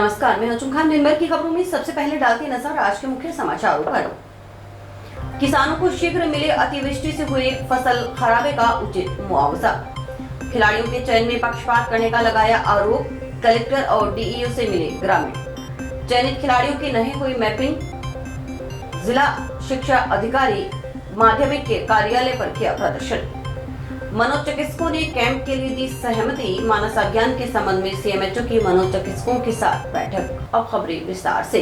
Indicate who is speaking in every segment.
Speaker 1: नमस्कार, मैं हजूम खान। दिन भर की खबरों में सबसे पहले डालते नजर आज के मुख्य समाचारों पर। किसानों को शीघ्र मिले अतिवृष्टि से हुए फसल खराबे का उचित मुआवजा। खिलाड़ियों के चयन में पक्षपात करने का लगाया आरोप। कलेक्टर और डीईओ से मिले ग्रामीण। चयनित खिलाड़ियों की नहीं हुई मैपिंग। जिला शिक्षा अधिकारी माध्यमिक के कार्यालय पर किया प्रदर्शन। मनोचिकित्सकों ने कैंप के लिए दी सहमति। मानस अभियान के संबंध में सीएमएचओ की मनोचिकित्सकों के साथ बैठक। अब खबरें विस्तार से।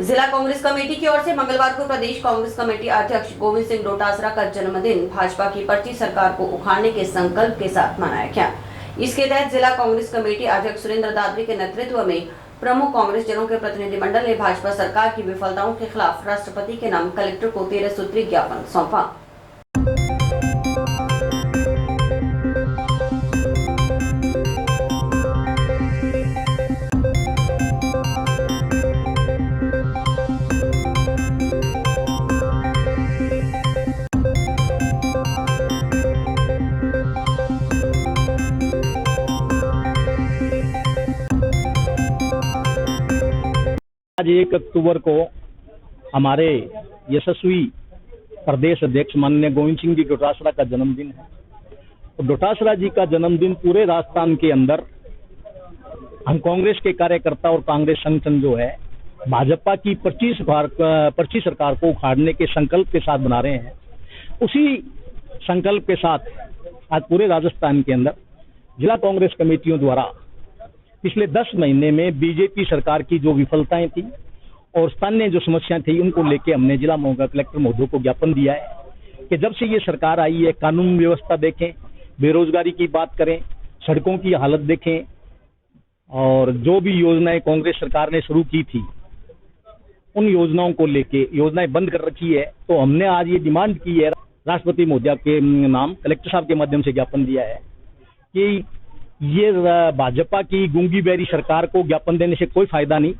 Speaker 1: जिला कांग्रेस कमेटी की ओर से मंगलवार को प्रदेश कांग्रेस कमेटी अध्यक्ष गोविंद सिंह डोटासरा का जन्मदिन भाजपा की पर्ची सरकार को उखाड़ने के संकल्प के साथ मनाया गया। इसके तहत जिला कांग्रेस कमेटी अध्यक्ष सुरेंद्र दादरी के नेतृत्व में प्रमुख कांग्रेस जनों के प्रतिनिधिमंडल ने भाजपा सरकार की विफलताओं के खिलाफ राष्ट्रपति के नाम कलेक्टर को 13 सूत्री ज्ञापन सौंपा।
Speaker 2: आज 1 अक्टूबर को हमारे यशस्वी प्रदेश अध्यक्ष माननीय गोविंद सिंह जी डोटासरा का जन्मदिन है। तो डोटासरा जी का जन्मदिन पूरे राजस्थान के अंदर हम कांग्रेस के कार्यकर्ता और कांग्रेस संगठन जो है भाजपा की पर्ची सरकार को उखाड़ने के संकल्प के साथ बना रहे हैं। उसी संकल्प के साथ आज पूरे राजस्थान के अंदर जिला कांग्रेस कमेटियों द्वारा पिछले 10 महीने में बीजेपी सरकार की जो विफलताएं थी और स्थानीय जो समस्याएं थी उनको लेके हमने जिला कलेक्टर महोदय को ज्ञापन दिया है कि जब से ये सरकार आई है कानून व्यवस्था देखें, बेरोजगारी की बात करें, सड़कों की हालत देखें और जो भी योजनाएं कांग्रेस सरकार ने शुरू की थी उन योजनाओं को लेके योजनाएं बंद कर रखी है। तो हमने आज ये डिमांड की है, राष्ट्रपति महोदय के नाम कलेक्टर साहब के माध्यम से ज्ञापन दिया है कि ये भाजपा की गूंगी बैरी सरकार को ज्ञापन देने से कोई फायदा नहीं।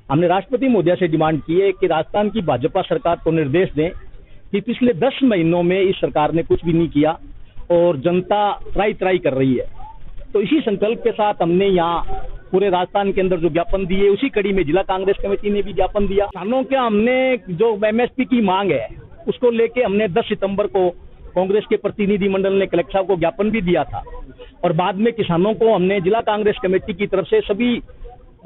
Speaker 2: हमने राष्ट्रपति महोदय से डिमांड की है कि राजस्थान की भाजपा सरकार को निर्देश दें कि पिछले 10 महीनों में इस सरकार ने कुछ भी नहीं किया और जनता त्राई कर रही है। तो इसी संकल्प के साथ हमने यहाँ पूरे राजस्थान के अंदर जो ज्ञापन दिए उसी कड़ी में जिला कांग्रेस कमेटी ने भी ज्ञापन दिया। किसानों के हमने जो एमएसपी की मांग है उसको लेके हमने 10 सितंबर को कांग्रेस के प्रतिनिधि मंडल ने कलेक्टर साहब को ज्ञापन भी दिया था और बाद में किसानों को हमने जिला कांग्रेस कमेटी की तरफ से सभी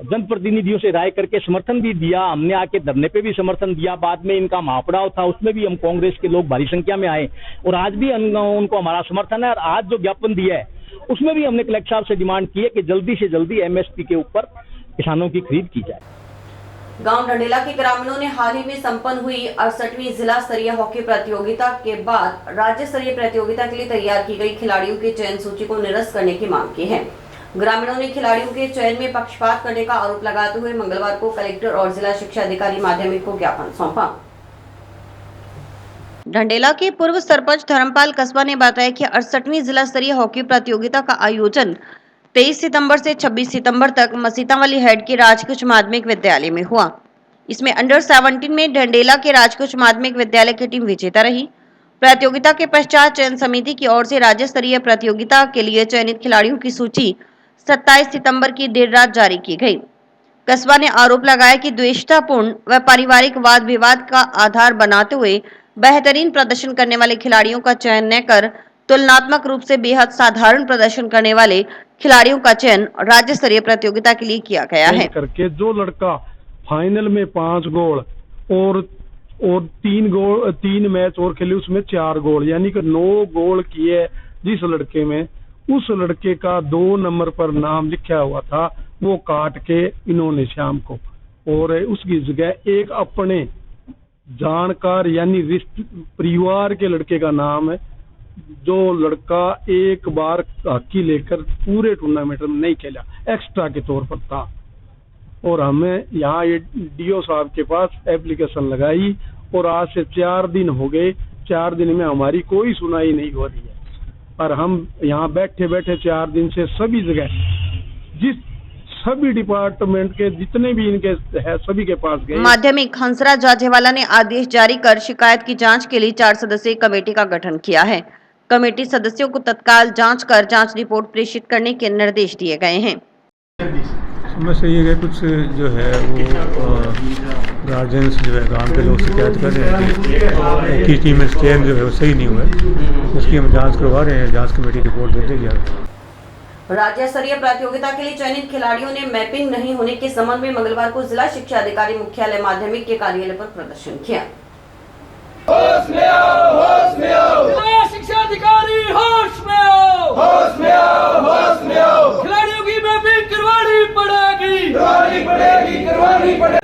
Speaker 2: जनप्रतिनिधियों से राय करके समर्थन भी दिया। हमने आके धरने पे भी समर्थन दिया। बाद में इनका महापड़ाव था उसमें भी हम कांग्रेस के लोग भारी संख्या में आए और आज भी उनको हमारा समर्थन है। और आज जो ज्ञापन दिया है उसमें भी हमने कलेक्टर साहब से डिमांड की है कि जल्दी से जल्दी एमएसपी के ऊपर किसानों की खरीद की जाए।
Speaker 1: गांव ढंडेला के ग्रामीणों ने हाल ही में संपन्न हुई 68वीं जिला स्तरीय हॉकी प्रतियोगिता के बाद राज्य स्तरीय प्रतियोगिता के लिए तैयार की गई खिलाड़ियों की चयन सूची को निरस्त करने की मांग की है। ग्रामीणों ने खिलाड़ियों के चयन में पक्षपात करने का आरोप लगाते हुए मंगलवार को कलेक्टर और जिला शिक्षा अधिकारी माध्यमिक को ज्ञापन सौंपा। ढंडेला के पूर्व सरपंच धर्मपाल कस्बा ने बताया कि 68वीं जिला स्तरीय हॉकी प्रतियोगिता का आयोजन 23 सितंबर से 26 सितंबर तक मसीतावाली हेड के राजकुच माध्यमिक विद्यालय में हुआ। इसमें अंडर 17 में ढंडेला के राजकुच माध्यमिक विद्यालय की टीम विजेता रही। प्रतियोगिता के पश्चात चयन समिति की ओर से राज्य स्तरीय प्रतियोगिता के लिए चयनित खिलाड़ियों की सूची 27 सितंबर की देर रात जारी की गई। कस्बा ने आरोप लगाया कि द्वेषतापूर्ण व पारिवारिक वाद विवाद का आधार बनाते हुए बेहतरीन प्रदर्शन करने वाले खिलाड़ियों का चयन न कर तुलनात्मक रूप से बेहद साधारण प्रदर्शन करने वाले खिलाड़ियों का चयन राज्य स्तरीय प्रतियोगिता के लिए किया गया है।
Speaker 3: करके जो लड़का फाइनल में 5 गोल और 3 मैच और खेले उसमें 4 गोल यानी कि 9 गोल किए जिस लड़के में, उस लड़के का 2 नंबर पर नाम लिखा हुआ था वो काट के इन्होंने शाम को और उसकी जगह एक अपने जानकार यानी परिवार के लड़के का नाम है जो लड़का एक बार हॉकी लेकर पूरे टूर्नामेंट में नहीं खेला, एक्स्ट्रा के तौर पर था। और हमें यहाँ ये डीओ साहब के पास एप्लीकेशन लगाई और आज से 4 दिन हो गए। 4 दिन में हमारी कोई सुनाई नहीं हो रही है और हम यहाँ बैठे 4 दिन से सभी जगह सभी डिपार्टमेंट के जितने भी इनके है सभी के पास गए।
Speaker 1: माध्यमिक हंसराज जाजेवाला ने आदेश जारी कर शिकायत की जांच के लिए 4 सदस्यीय कमेटी का गठन किया है। कमेटी सदस्यों को तत्काल जांच कर जांच रिपोर्ट प्रेषित करने के निर्देश दिए गए हैं।
Speaker 4: समस्या ये है कुछ जो है वो गार्जियंस जो है गांव के लोग शिकायत कर रहे हैं कि की टीम में स्टैंड जो है वो सही नहीं हुआ है। उसकी हम जांच करवा रहे हैं, जांच कमेटी रिपोर्ट दे देगी।
Speaker 1: राज्य स्तरीय प्रतियोगिता के लिए चयनित खिलाड़ियों ने मैपिंग नहीं होने के संबंध में मंगलवार को जिला शिक्षा अधिकारी मुख्यालय माध्यमिक के कार्यालय पर प्रदर्शन किया।
Speaker 5: होश में आओ, होश में आओ। जिला शिक्षा अधिकारी होश में आओ, होश में आओ, होश में आओ। खिलाड़ियों की मैपिंग करवानी पड़ेगी, करवानी पड़ेगी, करवानी पड़ेगी।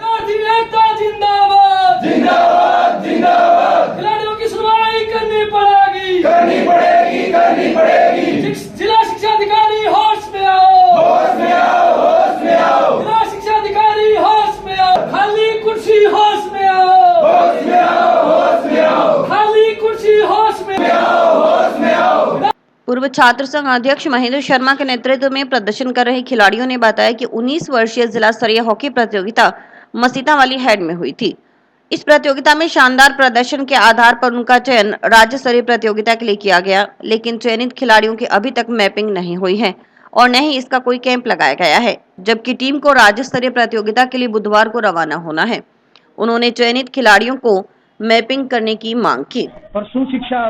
Speaker 5: एकता जिंदाबाद, जिंदाबाद, जिंदाबाद। खिलाड़ियों की सुनवाई करनी पड़ेगी, करनी पड़ेगी, करनी पड़ेगी। जिला शिक्षा अधिकारी होश में आओ, होश में आओ, होश में आओ। जिला शिक्षा अधिकारी होश में आओ। खाली कुर्सी होश में आओ, होश में आओ, होश में आओ। खाली कुर्सी होश में आओ, होश में आओ।
Speaker 1: पूर्व छात्र संघ अध्यक्ष महेंद्र शर्मा के नेतृत्व में प्रदर्शन कर रहे खिलाड़ियों ने बताया कि 19 वर्षीय जिला स्तरीय हॉकी प्रतियोगिता मसीतावाली हेड में हुई थी। इस प्रतियोगिता में शानदार प्रदर्शन के आधार पर उनका चयन राज्य स्तरीय प्रतियोगिता के लिए किया गया, लेकिन चयनित खिलाड़ियों की अभी तक मैपिंग नहीं हुई है और न ही इसका कोई कैंप लगाया गया है, जबकि टीम को राज्य स्तरीय प्रतियोगिता के लिए बुधवार को रवाना होना है। उन्होंने चयनित खिलाड़ियों को मैपिंग करने की मांग की।
Speaker 2: परसों शिक्षा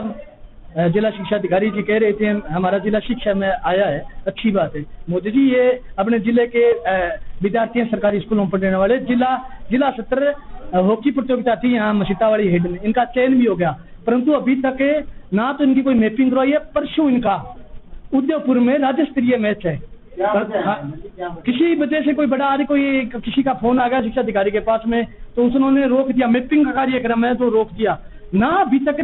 Speaker 2: जिला शिक्षा अधिकारी जी कह रहे थे हमारा जिला शिक्षा में आया है, अच्छी बात है। मोदी जी ये अपने जिले के विद्यार्थी सरकारी स्कूलों में पढ़ने वाले जिला स्तर हॉकी प्रतियोगिता थी यहाँ मसीतावाड़ी हेड में, इनका चयन भी हो गया, परंतु अभी तक ना तो इनकी कोई मैपिंग करवाई है। परसों इनका उदयपुर में राज्य स्तरीय मैच है। किसी वजह से कोई बड़ा आज कोई किसी का फोन आ गया शिक्षा अधिकारी के पास में, तो उन्होंने रोक दिया, मैपिंग का कार्यक्रम है तो रोक दिया ना। अभी तक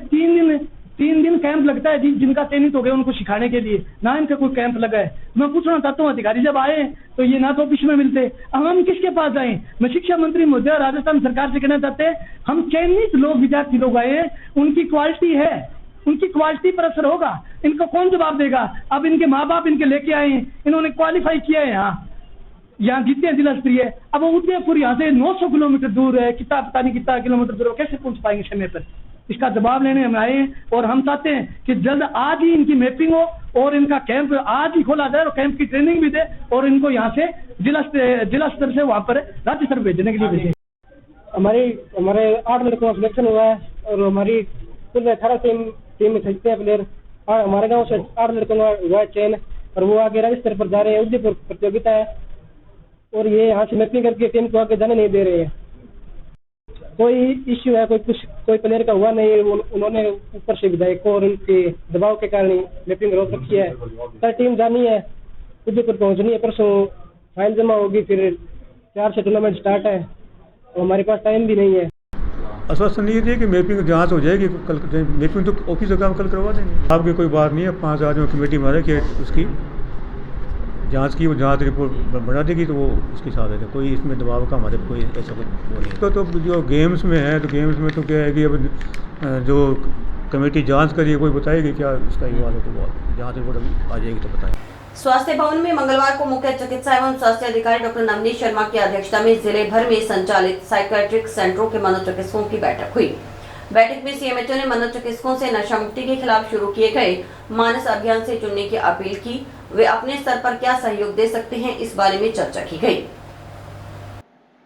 Speaker 2: 3 दिन कैंप लगता है जिनका चयनित हो गया उनको सिखाने के लिए, ना इनका कोई कैंप लगा है। मैं पूछना चाहता हूँ अधिकारी जब आए तो ये ना तो ऑफिस में मिलते, अब हम किसके पास जाएं? मैं शिक्षा मंत्री महोदय राजस्थान सरकार से कहना चाहते हैं हम चयनित लोग विद्यार्थी लोग आए हैं, उनकी क्वालिटी है, उनकी क्वालिटी पर असर होगा, इनको कौन जवाब देगा? अब इनके माँ बाप इनके लेके आए हैं, इन्होंने क्वालिफाई किया है, यहाँ जीते हैं जिला स्तरीय। अब वो उदयपुर यहाँ से 900 किलोमीटर दूर है, कितना पता नहीं कितना किलोमीटर दूर, कैसे पहुंच पाएंगे समय पर? इसका जवाब लेने हम आए हैं और हम चाहते हैं कि जल्द आज ही इनकी मैपिंग हो और इनका कैंप आज ही खोला जाए और कैंप की ट्रेनिंग भी दे और इनको यहाँ से जिला स्तर से वहाँ पर राज्य स्तर भेजने के लिए भेजे।
Speaker 6: हमारे 8 लड़कों का सिलेक्शन हुआ है और हमारी कुल 18 टीम में खेलते हैं प्लेयर। हमारे गांव से 8 लड़कों का हुआ है चयन और वो आगे राज्य स्तर पर जा रहे हैं। उदयपुर प्रतियोगिता है और ये यहाँ से मैपिंग करके टीम को आगे जाने नहीं दे रहे हैं। कोई इश्यू है, कोई प्लेयर का हुआ नहीं, उन्होंने ऊपर से विधायक और उनके दबाव के कारण मैपिंग रोक रखी है। सर टीम जानी है, उदयपुर पहुंचनी है, परसों फाइल जमा होगी, फिर 4 से टूर्नामेंट स्टार्ट है और हमारे पास टाइम भी नहीं है।
Speaker 4: आश्वासन ये है कि मैपिंग जांच हो जाएगी, कल मैपिंग तो ऑफिस का काम कल करवा देंगे। आपकी कोई बात नहीं है, 5 आदमियों कमेटी मारे कि उसकी जांच की, वो जांच रिपोर्ट बना देगी तो वो उसके साथ है, कोई इसमें दबाव का हमारे कोई ऐसा कुछ वो नहीं। तो जो गेम्स में है तो गेम्स में तो क्या है कि अब जो कमेटी जांच करिए कोई बताएगी क्या इसका युवा है, तो वो जांच रिपोर्ट अभी आ जाएगी तो बताएंगे।
Speaker 1: स्वास्थ्य भवन में मंगलवार को मुख्य चिकित्सा एवं स्वास्थ्य अधिकारी डॉक्टर नवनीत शर्मा की अध्यक्षता में जिले भर में संचालित साइकियाट्रिक सेंटरों के मनोचिकित्सकों की बैठक हुई। बैठक में सीएमएचओ ने मनोचिकित्सकों से नशा मुक्ति के खिलाफ शुरू किए गए मानस अभियान से जुड़ने की अपील की। वे अपने स्तर पर क्या सहयोग दे सकते हैं, इस बारे में चर्चा की गई।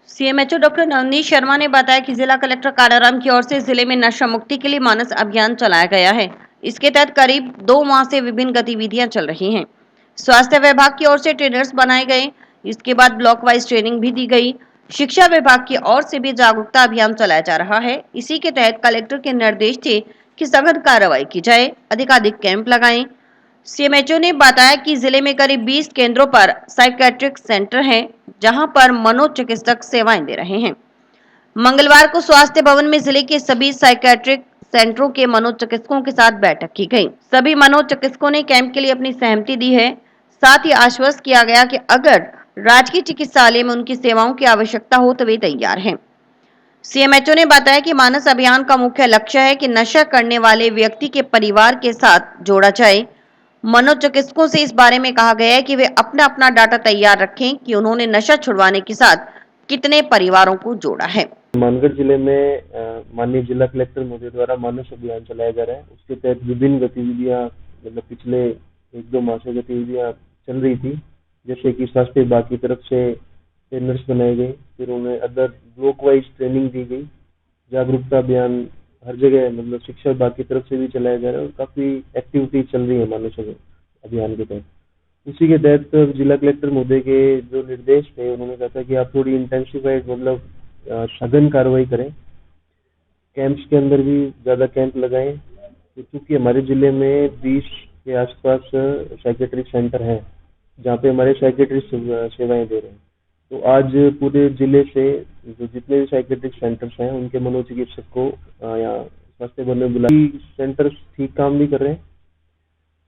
Speaker 1: सीएमएचओ डॉक्टर नवनीत शर्मा ने बताया कि जिला कलेक्टर कालाराम की ओर से जिले में नशा मुक्ति के लिए मानस अभियान चलाया गया है। इसके तहत करीब 2 माह से विभिन्न गतिविधियां चल रही हैं। स्वास्थ्य विभाग की ओर से ट्रेनर्स बनाए गए, इसके बाद ब्लॉक वाइज ट्रेनिंग भी दी गई। शिक्षा विभाग की ओर से भी जागरूकता अभियान चलाया जा रहा है। इसी के तहत कलेक्टर के निर्देश थे कि सघन कार्रवाई की जाए, अधिकाधिक कैंप लगाएं। सीएमएचओ ने बताया कि जिले में करीब 20 केंद्रों पर साइकियाट्रिक सेंटर हैं, जहां पर मनोचिकित्सक सेवाएं दे रहे हैं। मंगलवार को स्वास्थ्य भवन में जिले के सभी साइकियाट्रिक सेंटरों के मनोचिकित्सकों के साथ बैठक की गई। सभी मनोचिकित्सकों ने कैंप के लिए अपनी सहमति दी है। साथ ही आश्वस्त किया गया कि अगर राजकीय चिकित्सालय में उनकी सेवाओं की आवश्यकता हो तो वे तैयार हैं। सीएमएचओ ने बताया कि मानस अभियान का मुख्य लक्ष्य है कि नशा करने वाले व्यक्ति के परिवार के साथ जोड़ा जाए। मनोचिकित्सकों से इस बारे में कहा गया है कि वे अपना अपना डाटा तैयार रखें कि उन्होंने नशा छुड़वाने के साथ कितने परिवारों को जोड़ा है।
Speaker 7: मानगढ़ जिले में माननीय जिला कलेक्टर महोदय द्वारा मानस अभियान चलाया जा रहा है। उसके तहत विभिन्न गतिविधियां मतलब पिछले 1-2 माह से गतिविधियां चल रही थी, जैसे कि स्वास्थ्य विभाग की तरफ से ट्रेनर्स बनाए गए, फिर उन्हें अदर ब्लॉक वाइज ट्रेनिंग दी गई। जागरूकता अभियान हर जगह मतलब शिक्षा विभाग की तरफ से भी चलाया जा रहा है और काफ़ी एक्टिविटी चल रही है मानव अभियान के तहत। उसी के तहत जिला कलेक्टर महोदय के जो निर्देश थे, उन्होंने कहा था कि आप थोड़ी इंटेंसिफाइड मतलब सघन कार्रवाई करें, कैंप्स के अंदर भी ज़्यादा कैंप लगाएं, क्योंकि हमारे जिले में 20 के आसपास साइकेट्रिक सेंटर हैं जहाँ पे हमारे साइकेट्रिस्ट सेवाएं दे रहे हैं। तो आज पूरे जिले से जो जितने भी साइकेट्रिक सेंटर्स हैं उनके मनोचिकित्सक को यहाँ स्वास्थ्य भवन में बुलाया। सेंटर्स ठीक काम भी कर रहे हैं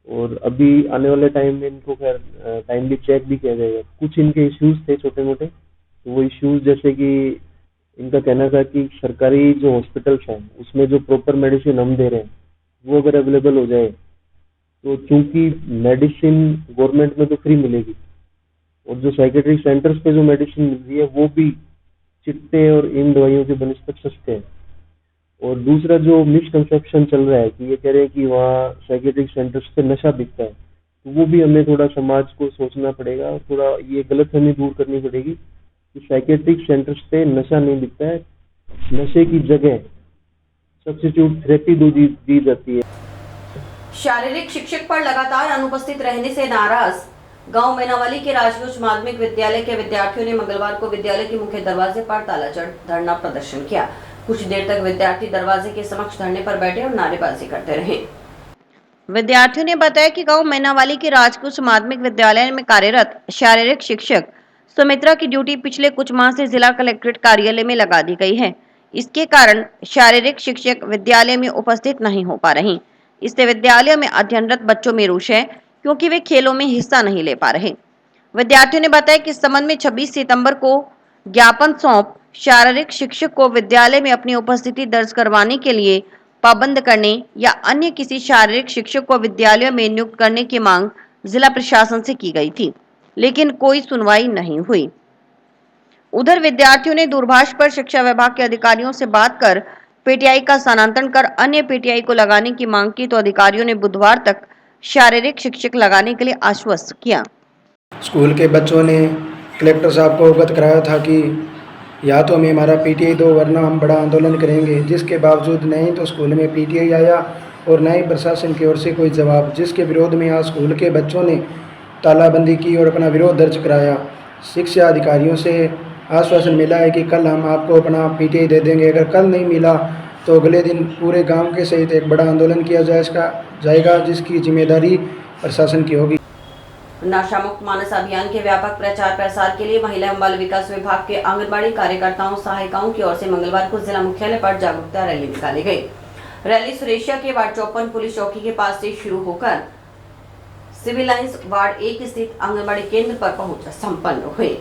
Speaker 7: और अभी आने वाले टाइम में इनको खैर टाइमली चेक भी किया जाएगा। कुछ इनके इश्यूज थे छोटे मोटे, तो वो इश्यूज जैसे कि इनका कहना था कि सरकारी जो हॉस्पिटल्स हैं उसमें जो प्रॉपर मेडिसिन हम दे रहे हैं वो अगर अवेलेबल हो जाए, तो चूंकि मेडिसिन गवर्नमेंट में तो फ्री मिलेगी और जो साइकेट्रिक सेंटर्स पे जो मेडिसिन मिल रही है वो भी चिट्टे और इन दवाइयों के बनिस्बत सस्ते हैं। और दूसरा जो मिसकंसेप्शन चल रहा है कि ये कह रहे हैं कि वहाँ साइकेट्रिक सेंटर्स पे नशा बिकता है, तो वो भी हमें थोड़ा समाज को सोचना पड़ेगा, थोड़ा ये गलतफहमी दूर करनी पड़ेगी कि साइकेट्रिक सेंटर्स पे नशा नहीं बिकता है। नशे की जगह सब्स्टिट्यूट थेरेपी दी जाती है।
Speaker 1: शारीरिक शिक्षक पर लगातार अनुपस्थित रहने से नाराज गांव मैनावाली के राजगुज माध्यमिक विद्यालय के विद्यार्थियों ने मंगलवार को विद्यालय के मुख्य दरवाजे पर ताला चढ़ धरना प्रदर्शन किया। कुछ देर तक विद्यार्थी दरवाजे के समक्ष धरने पर बैठे और नारेबाजी करते रहे। विद्यार्थियों ने बताया कि गांव मैनावाली के राजगुज माध्यमिक विद्यालय में कार्यरत शारीरिक शिक्षक सुमित्रा की ड्यूटी पिछले कुछ माह से जिला कलेक्ट्रेट कार्यालय में लगा दी गई है। इसके कारण शारीरिक शिक्षक विद्यालय में उपस्थित नहीं हो पा रही। इससे विद्यालय में अध्ययनरत बच्चों में रोष है क्योंकि वे खेलों में हिस्सा नहीं ले पा रहे। विद्यार्थियों ने बताया कि इस संबंध में 26 सितंबर को ज्ञापन सौंप शारीरिक शिक्षक को विद्यालय में अपनी उपस्थिति दर्ज करवाने के लिए पाबंद करने या अन्य किसी शारीरिक शिक्षक को विद्यालय में नियुक्त करने की मांग जिला प्रशासन से की गई थी, लेकिन कोई सुनवाई नहीं हुई। उधर विद्यार्थियों ने दूरभाष पर शिक्षा विभाग के अधिकारियों से बात कर पीटीआई का स्थानांतरण कर अन्य पीटीआई को लगाने की मांग की, तो अधिकारियों ने बुधवार तक शारीरिक शिक्षक लगाने के लिए आश्वस्त किया।
Speaker 8: स्कूल के बच्चों ने कलेक्टर साहब को अवगत कराया था कि या तो हमें हमारा पीटीआई दो वरना हम बड़ा आंदोलन करेंगे, जिसके बावजूद नहीं तो स्कूल में पीटीआई आया और न ही प्रशासन की ओर से कोई जवाब, जिसके विरोध में आज स्कूल के बच्चों ने तालाबंदी की और अपना विरोध दर्ज कराया। शिक्षा अधिकारियों से आश्वासन मिला है कि कल हम आपको अपना पीटीआई दे देंगे। अगर कल नहीं मिला तो अगले दिन पूरे गांव के सहित एक बड़ा आंदोलन किया जाएगा, जिसकी जिम्मेदारी प्रशासन की होगी।
Speaker 1: नशा मुक्त मानस अभियान के व्यापक प्रचार प्रसार के लिए महिला एवं बाल विकास विभाग के आंगनबाड़ी कार्यकर्ताओं सहायिकाओं की ओर से मंगलवार को जिला मुख्यालय पर जागरूकता रैली निकाली गई। रैली सुरेशिया के वार्ड 54 पुलिस चौकी के पास से शुरू होकर सिविल लाइंस वार्ड 1 स्थित आंगनबाड़ी केंद्र पर पहुंच संपन्न हुई।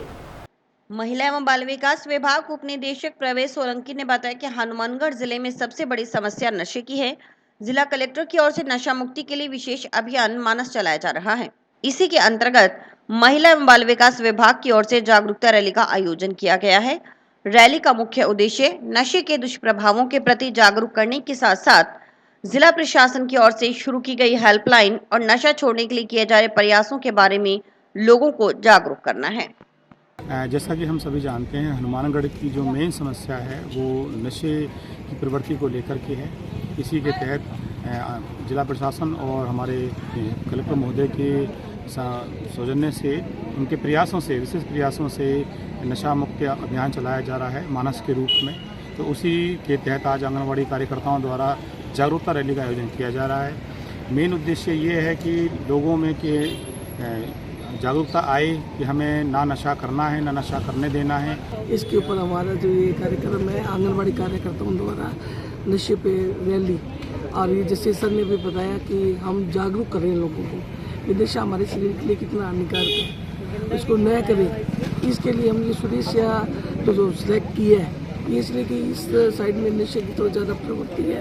Speaker 1: महिला एवं बाल विकास विभाग उप निदेशक प्रवेश सोलंकी ने बताया कि हनुमानगढ़ जिले में सबसे बड़ी समस्या नशे की है। जिला कलेक्टर की ओर से नशा मुक्ति के लिए विशेष अभियान मानस चलाया जा रहा है। इसी के अंतर्गत महिला एवं बाल विकास विभाग की ओर से जागरूकता रैली का आयोजन किया गया है। रैली का मुख्य उद्देश्य नशे के दुष्प्रभावों के प्रति जागरूक करने के साथ साथ जिला प्रशासन की ओर से शुरू की गई हेल्पलाइन और नशा छोड़ने के लिए किए जा रहे प्रयासों के बारे में लोगों को जागरूक करना है।
Speaker 9: जैसा कि हम सभी जानते हैं, हनुमानगढ़ की जो मेन समस्या है वो नशे की प्रवृत्ति को लेकर के है। इसी के तहत जिला प्रशासन और हमारे कलेक्टर महोदय के सौजन्य से, उनके प्रयासों से, विशेष प्रयासों से नशा मुक्त अभियान चलाया जा रहा है मानस के रूप में। तो उसी के तहत आज आंगनबाड़ी कार्यकर्ताओं द्वारा जागरूकता रैली का आयोजन किया जा रहा है। मेन उद्देश्य ये है कि लोगों में के जागरूकता आए कि हमें ना नशा करना है, ना नशा करने देना है।
Speaker 10: इसके ऊपर हमारा जो ये कार्यक्रम है आंगनबाड़ी कार्यकर्ताओं द्वारा नशे पे रैली, और ये जैसे सर ने भी बताया कि हम जागरूक करें लोगों को कि नशा हमारे शरीर के लिए कितना हानिकारक है, इसको न करें। इसके लिए हम ये सुरेशिया जो सिलेक्ट किया है ये इसलिए कि इस साइड में नशे की तो ज़्यादा प्रवृत्ति है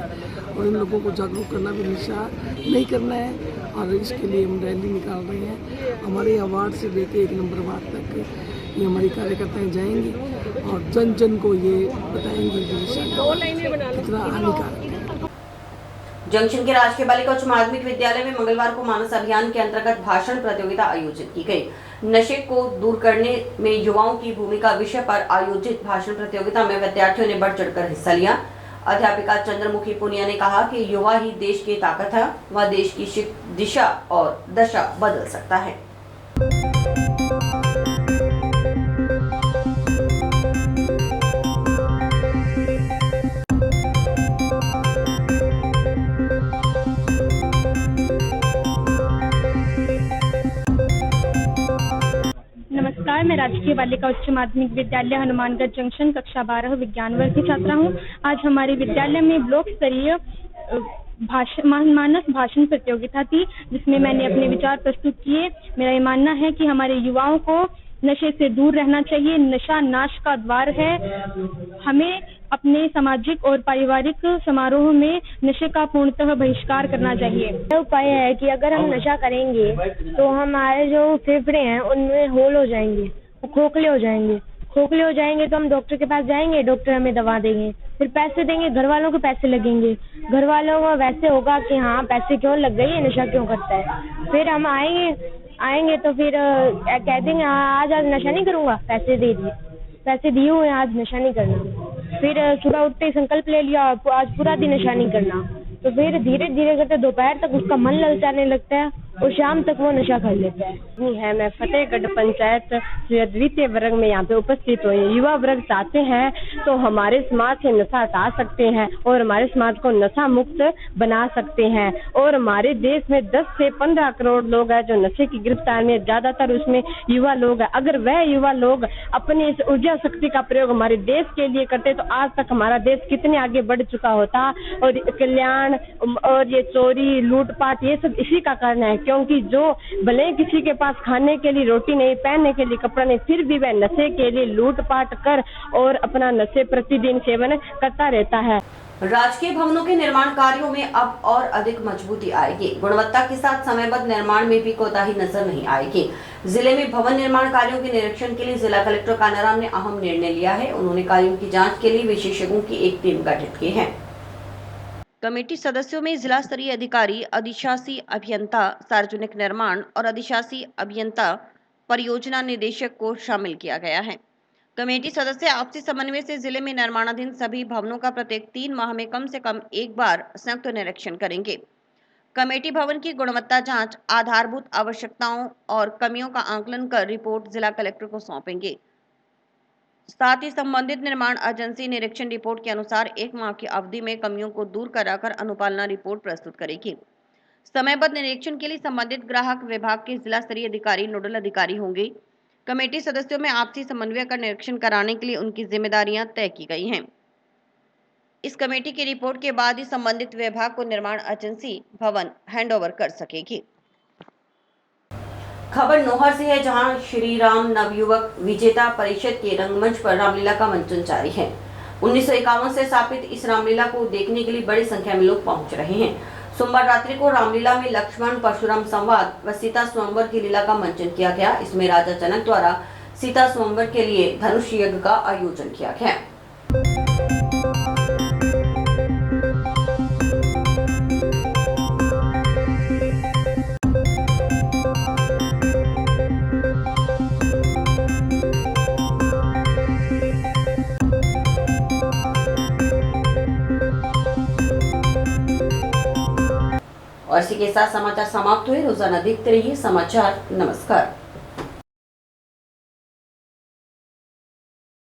Speaker 10: और इन लोगों को जागरूक करना भी, नशा नहीं करना है, और इसके लिए हम रैली निकाल रहे हैं। हमारे यहाँ वार्ड से लेके 1 नंबर वार्ड तक ये हमारी कार्यकर्ताएं जाएंगी और जन जन को ये बताएंगे कि नशा कितना हानिकारक है।
Speaker 1: जंक्शन के राजकीय बालिका उच्च माध्यमिक विद्यालय में मंगलवार को मानस अभियान के अंतर्गत भाषण प्रतियोगिता आयोजित की गई। नशे को दूर करने में युवाओं की भूमिका विषय पर आयोजित भाषण प्रतियोगिता में विद्यार्थियों ने बढ़ चढ़कर हिस्सा लिया। अध्यापिका चंद्रमुखी पुनिया ने कहा कि युवा ही देश की ताकत है, वह देश की दिशा और दशा बदल सकता है।
Speaker 11: नमस्कार, मैं राजकीय बालिका उच्च माध्यमिक विद्यालय हनुमानगढ़ जंक्शन कक्षा 12 विज्ञान वर्ग की छात्रा हूँ। आज हमारे विद्यालय में ब्लॉक स्तरीय मानस भाषण प्रतियोगिता थी, जिसमें मैंने अपने विचार प्रस्तुत किए। मेरा ये मानना है कि हमारे युवाओं को नशे से दूर रहना चाहिए। नशा नाश का द्वार है। हमें अपने सामाजिक और पारिवारिक समारोह में नशे का पूर्णतः बहिष्कार करना चाहिए।
Speaker 12: यह उपाय है कि अगर हम नशा करेंगे तो हमारे जो फेफड़े हैं उनमें होल हो जाएंगे, खोखले हो जाएंगे। खोखले हो जाएंगे तो हम डॉक्टर के पास जाएंगे, डॉक्टर हमें दवा देंगे, फिर पैसे देंगे, घर वालों को पैसे लगेंगे। घर वालों को वैसे होगा कि हाँ पैसे क्यों लग गए, ये नशा क्यों करता है। फिर हम आएंगे तो फिर कह देंगे हाँ आज नशा नहीं करूँगा, पैसे दे दिए, पैसे दिए हुए आज नशा नहीं करना। फिर सुबह उठते ही संकल्प ले लिया आज पूरा दिन नशा नहीं करना, तो फिर धीरे धीरे करते दोपहर तक उसका मन ललचाने लगता है और शाम तक वो नशा कर लेता है। मैं फतेहगढ़ पंचायत द्वितीय वर्ग में यहाँ पे उपस्थित हुई। युवा वर्ग चाहते हैं तो हमारे समाज से नशा हटा सकते हैं और हमारे समाज को नशा मुक्त बना सकते हैं। और हमारे देश में 10 से 15 करोड़ लोग हैं जो नशे की गिरफ्तार में, ज्यादातर उसमें युवा लोग हैं। अगर वह युवा लोग अपनी इस ऊर्जा शक्ति का प्रयोग हमारे देश के लिए करते तो आज तक हमारा देश कितने आगे बढ़ चुका होता। और कल्याण और ये चोरी लूटपाट ये सब इसी का कारण है, क्योंकि जो भले किसी के पास खाने के लिए रोटी नहीं, पहनने के लिए कपड़ा नहीं, फिर भी वह नशे के लिए लूटपाट कर और अपना नशे प्रतिदिन सेवन करता रहता है।
Speaker 1: राजकीय भवनों के निर्माण कार्यों में अब और अधिक मजबूती आएगी। गुणवत्ता के साथ समयबद्ध निर्माण में भी कोताही नजर नहीं आएगी। जिले में भवन निर्माण कार्यों के निरीक्षण के लिए जिला कलेक्टर कानाराम ने अहम निर्णय लिया है। उन्होंने कार्यों की जाँच के लिए विशेषज्ञों की एक टीम गठित की है। कमेटी सदस्यों में जिला स्तरीय अधिकारी, अधिशासी अभियंता सार्वजनिक निर्माण और अधिशासी अभियंता परियोजना निदेशक को शामिल किया गया है। कमेटी सदस्य आपसी समन्वय से जिले में निर्माणाधीन सभी भवनों का प्रत्येक 3 माह में कम से कम एक बार संयुक्त निरीक्षण करेंगे। कमेटी भवन की गुणवत्ता जांच, आधारभूत आवश्यकताओं और कमियों का आकलन कर रिपोर्ट जिला कलेक्टर को सौंपेंगे। साथ ही संबंधित निर्माण एजेंसी निरीक्षण रिपोर्ट के अनुसार 1 माह की अवधि में कमियों को दूर कराकर अनुपालना रिपोर्ट प्रस्तुत करेगी। समयबद्ध निरीक्षण के लिए संबंधित ग्राहक विभाग के जिला स्तरीय अधिकारी नोडल अधिकारी होंगे। कमेटी सदस्यों में आपसी समन्वय का निरीक्षण कराने के लिए उनकी जिम्मेदारियां तय की गई हैं। इस कमेटी की रिपोर्ट के बाद ही संबंधित विभाग को निर्माण एजेंसी भवन हैंडओवर कर सकेगी। खबर नोहर से है, जहां श्री राम नवयुवक विजेता परिषद के रंगमंच पर रामलीला का मंचन जारी है। 1951 से स्थापित इस रामलीला को देखने के लिए बड़ी संख्या में लोग पहुंच रहे हैं। सोमवार रात्रि को रामलीला में लक्ष्मण परशुराम संवाद व सीता स्वयंवर की लीला का मंचन किया गया। इसमें राजा जनक द्वारा सीता स्वयंवर के लिए धनुष यज्ञ का आयोजन किया गया। और इसी के साथ समाचार समाप्त हुए। रोजाना देखते रहिए समाचार। नमस्कार।